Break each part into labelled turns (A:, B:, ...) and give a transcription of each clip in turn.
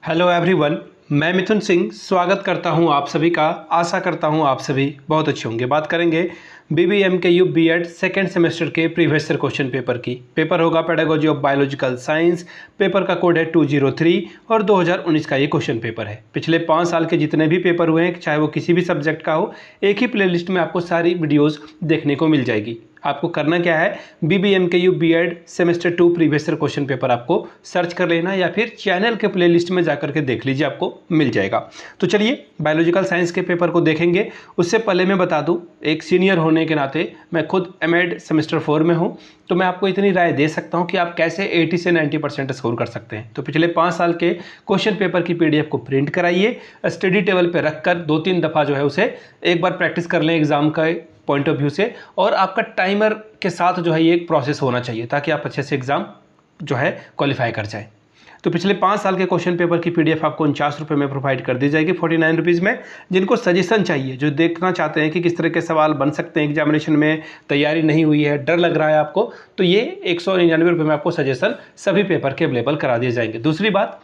A: Hello everyone, मैं मिथुन सिंह स्वागत करता हूं आप सभी का। आशा करता हूं आप सभी बहुत अच्छे होंगे। बात करेंगे BBMKU बीएड सेकेंड सेमेस्टर के प्रीवियस ईयर क्वेश्चन पेपर की। पेपर होगा pedagogy of biological science. Paper का कोड है 203 और 2019 का ये क्वेश्चन पेपर है। पिछले 5 साल के जितने भी पेपर हुए हैं, चाहे वो किसी भी सब्जेक्ट का हो, एक ही प्लेलिस्ट में आपको सारी वीडियोज़ देखने को मिल जाएगी। आपको करना क्या है, BBMKU BEd semester 2 previous year question paper आपको सर्च कर लेना या फिर चैनल के प्लेलिस्ट में जाकर के देख लीजिए, आपको मिल जाएगा। तो चलिए बायोलॉजिकल साइंस के पेपर को देखेंगे। उससे पहले मैं बता दूं, एक सीनियर होने के नाते मैं खुद एमएड सेमेस्टर 4 में हूं, तो मैं आपको इतनी राय दे सकता हूं कि आप कैसे 80 से 90% स्कोर कर सकते हैं। तो पिछले 5 साल के क्वेश्चन पेपर की PDF को प्रिंट कराइए, स्टडी टेबल पर रखकर 2-3 दफ़ा जो है उसे एक बार प्रैक्टिस कर लें एग्जाम का पॉइंट ऑफ व्यू से, और आपका टाइमर के साथ जो है ये एक प्रोसेस होना चाहिए ताकि आप अच्छे से एग्जाम जो है क्वालिफाई कर जाए। तो पिछले 5 साल के क्वेश्चन पेपर की PDF आपको 49 रुपये में प्रोवाइड कर दी जाएगी, 49 रुपीज़ में। जिनको सजेशन चाहिए, जो देखना चाहते हैं कि किस तरह के सवाल बन सकते हैं एग्जामिनेशन में, तैयारी नहीं हुई है, डर लग रहा है आपको, तो ये 199 रुपये में आपको सजेशन सभी पेपर के अवेलेबल करा दिए जाएंगे। दूसरी बात,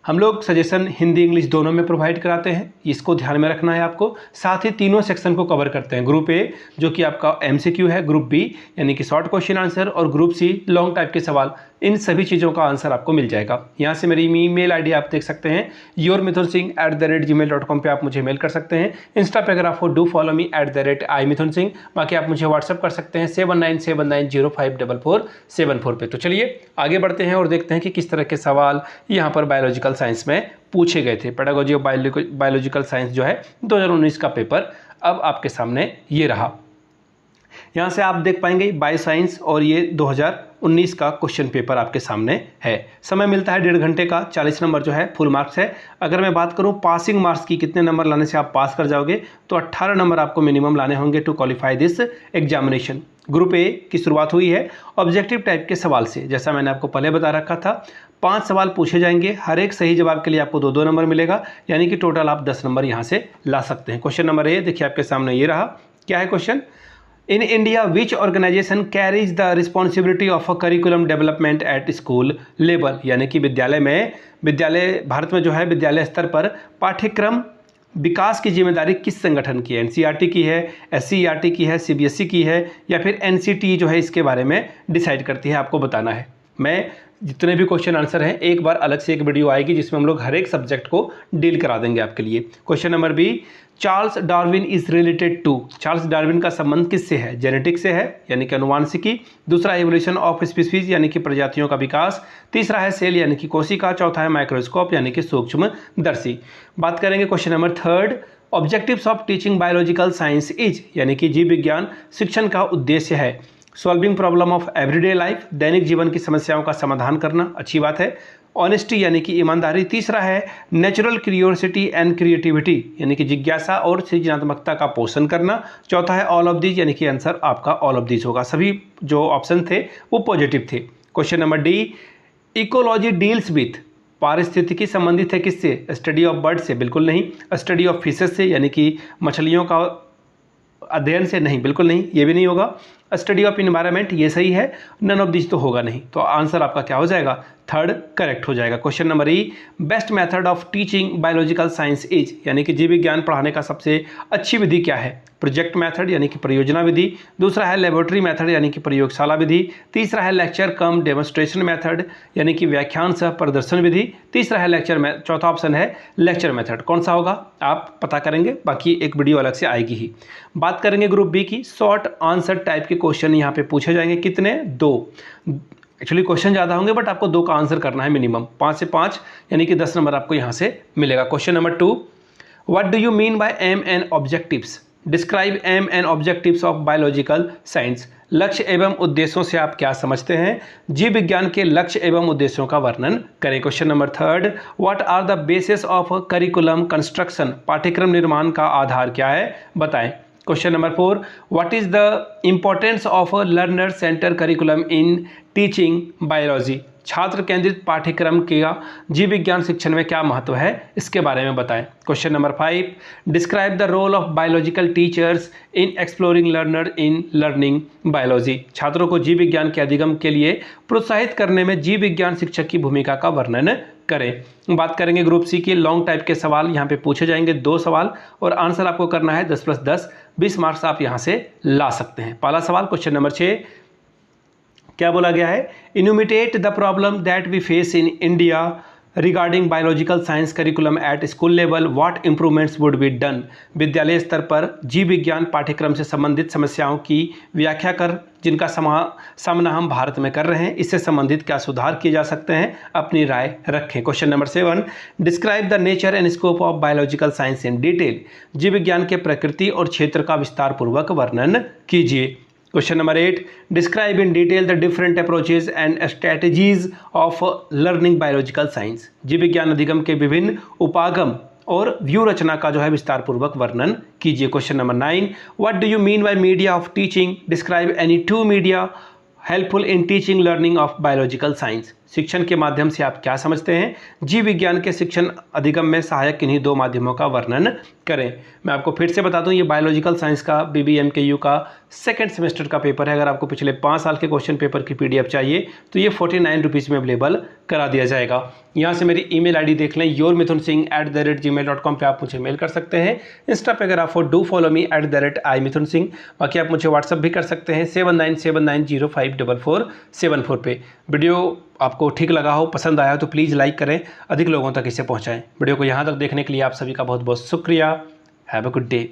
A: हम लोग सजेशन हिंदी इंग्लिश दोनों में प्रोवाइड कराते हैं, इसको ध्यान में रखना है आपको। साथ ही तीनों सेक्शन को कवर करते हैं। ग्रुप ए जो कि आपका MCQ है, ग्रुप बी यानी कि शॉर्ट क्वेश्चन आंसर, और ग्रुप सी लॉन्ग टाइप के सवाल। इन सभी चीज़ों का आंसर आपको मिल जाएगा। यहाँ से मेरी ईमेल ID आप देख सकते हैं, yourmithunsingh@gmail.com पे आप मुझे मेल कर सकते हैं। इंस्टा पे अगर आपको डू फॉलो मी @imithunsingh। बाकी आप मुझे व्हाट्सअप कर सकते हैं 7979054474 पे। तो चलिए आगे बढ़ते हैं और देखते हैं कि किस तरह के सवाल यहाँ पर बायोलॉजिकल साइंस में पूछे गए थे। पेडागोजी ऑफ बायोलॉजिकल साइंस जो है 2019 का पेपर अब आपके सामने ये रहा। यहाँ से आप देख पाएंगे बायो साइंस, और ये 2019 का क्वेश्चन पेपर आपके सामने है। समय मिलता है 1.5 घंटे का। 40 नंबर जो है फुल मार्क्स है। अगर मैं बात करूँ पासिंग मार्क्स की, कितने नंबर लाने से आप पास कर जाओगे, तो 18 नंबर आपको मिनिमम लाने होंगे to qualify this examination. Group A की शुरुआत हुई है ऑब्जेक्टिव टाइप के सवाल से। जैसा मैंने आपको पहले बता रखा था, 5 सवाल पूछे जाएंगे, हर एक सही जवाब के लिए आपको 2-2 नंबर मिलेगा, यानी कि टोटल आप 10 नंबर यहाँ से ला सकते हैं। क्वेश्चन नंबर ए देखिए आपके सामने ये रहा। क्या है question? In India which organisation carries the responsibility of a curriculum development at school level, यानी कि विद्यालय भारत में जो है विद्यालय स्तर पर पाठ्यक्रम विकास की जिम्मेदारी किस संगठन की है? NCERT की है, SCERT की है, CBSE की है, या फिर NCT जो है इसके बारे में डिसाइड करती है, आपको बताना है। मैं जितने भी क्वेश्चन आंसर हैं एक बार अलग से एक वीडियो आएगी जिसमें हम लोग हर एक सब्जेक्ट को डील करा देंगे आपके लिए। Question number B, Charles Darwin is related to. Charles Darwin का संबंध किससे है? जेनेटिक से है, यानी कि अनुवांशिकी। दूसरा एवोल्यूशन ऑफ स्पीसीज, यानी कि प्रजातियों का विकास। तीसरा है सेल, यानी कि कोशिका। चौथा है माइक्रोस्कोप, यानी कि सूक्ष्मदर्शी। बात करेंगे question number third, objectives of teaching biological science is, यानी कि जीव विज्ञान शिक्षण का उद्देश्य है solving problem of everyday life, दैनिक जीवन की समस्याओं का समाधान करना। अच्छी बात है। ऑनेस्टी, यानी कि ईमानदारी। तीसरा है नेचुरल क्यूरियोसिटी एंड क्रिएटिविटी, यानी कि जिज्ञासा और सृजनात्मकता का पोषण करना। चौथा है ऑल ऑफ दीज, यानी कि आंसर आपका ऑल ऑफ दीज होगा। सभी जो ऑप्शन थे वो पॉजिटिव थे। Question number D, ecology deals with, पारिस्थितिकी संबंधित है किससे? स्टडी ऑफ बर्ड से? बिल्कुल नहीं। स्टडी ऑफ फिशेस से, यानी कि मछलियों का अध्ययन से? नहीं, बिल्कुल नहीं, ये भी नहीं होगा। स्टडी ऑफ इन्वायरमेंट, ये सही है। नन ऑफ दिस तो होगा नहीं। तो आंसर आपका क्या हो जाएगा? थर्ड करेक्ट हो जाएगा। Question number E, best method of teaching biological science is, यानी कि जीव विज्ञान पढ़ाने का सबसे अच्छी विधि क्या है? प्रोजेक्ट मेथड, यानी कि परियोजना विधि। दूसरा है लेबोरेटरी मेथड, यानी कि प्रयोगशाला विधि। तीसरा है लेक्चर कम डेमोन्स्ट्रेशन मेथड, यानी कि व्याख्यान सह प्रदर्शन विधि। तीसरा है लेक्चर में, चौथा ऑप्शन है लेक्चर मेथड। कौन सा होगा आप पता करेंगे, बाकी एक वीडियो अलग से आएगी ही। बात करेंगे ग्रुप बी की। शॉर्ट आंसर टाइप के क्वेश्चन यहाँ पे पूछे जाएंगे। कितने? 2। एक्चुअली क्वेश्चन ज़्यादा होंगे बट आपको 2 का आंसर करना है मिनिमम। 5 से 5 यानी कि 10 नंबर आपको यहाँ से मिलेगा। Question number 2, what do you mean by aim and objectives? Describe aim and objectives of biological science. लक्ष्य एवं उद्देश्यों से आप क्या समझते हैं? जीव विज्ञान के लक्ष्य एवं उद्देश्यों का वर्णन करें। Question number 3, what are the basis of curriculum construction? पाठ्यक्रम निर्माण का आधार क्या है, बताएं। Question number 4, what is the importance of learner centre curriculum in teaching biology? छात्र केंद्रित पाठ्यक्रम का जीव विज्ञान शिक्षण में क्या महत्व है, इसके बारे में बताएं। Question number 5, describe the role of biological teachers in exploring learner in learning biology. छात्रों को जीव विज्ञान के अधिगम के लिए प्रोत्साहित करने में जीव विज्ञान शिक्षक की भूमिका का वर्णन करें। बात करेंगे ग्रुप सी की, लॉन्ग टाइप के सवाल यहाँ पे पूछे जाएंगे 2 सवाल और आंसर आपको करना है 10+10, 20 मार्क्स आप यहाँ से ला सकते हैं। पहला सवाल क्वेश्चन नंबर 6, क्या बोला गया है? Enumerate the problem that we face in India regarding biological science curriculum at school level, what improvements would be done. विद्यालय स्तर पर जीव विज्ञान पाठ्यक्रम से संबंधित समस्याओं की व्याख्या कर, जिनका सामना हम भारत में कर रहे हैं, इससे संबंधित क्या सुधार किए जा सकते हैं, अपनी राय रखें। Question number 7, describe the nature and scope of biological science in detail. जीव विज्ञान के प्रकृति और क्षेत्र का विस्तार पूर्वक वर्णन कीजिए। Question number 8, describe in detail the different approaches and strategies of learning biological science. जीव विज्ञान अधिगम के विभिन्न उपागम और व्यू रचना का जो है विस्तार पूर्वक वर्णन कीजिए। Question number 9, what do you mean by media of teaching, describe any 2 media helpful in teaching learning of biological science. शिक्षण के माध्यम से आप क्या समझते हैं? जीव विज्ञान के शिक्षण अधिगम में सहायक किन्हीं 2 माध्यमों का वर्णन करें। मैं आपको फिर से बता दूं, ये बायोलॉजिकल साइंस का BBMKU का सेकंड सेमेस्टर का पेपर है। अगर आपको पिछले 5 साल के क्वेश्चन पेपर की PDF चाहिए तो ये 49 रुपीज़ में अवेलेबल करा दिया जाएगा। यहाँ से मेरी email ID देख लें, yourmithunsingh@gmail.com पे आप मुझे मेल कर सकते हैं। इंस्टा पे अगर आप डू फॉलो मी @imithunsingh। बाकी आप मुझे व्हाट्सअप भी कर सकते हैं 7979054474 पे। वीडियो आपको ठीक लगा हो, पसंद आया हो तो प्लीज़ लाइक करें, अधिक लोगों तक इसे पहुँचाएँ। वीडियो को यहाँ तक देखने के लिए आप सभी का बहुत बहुत शुक्रिया। Have a good day.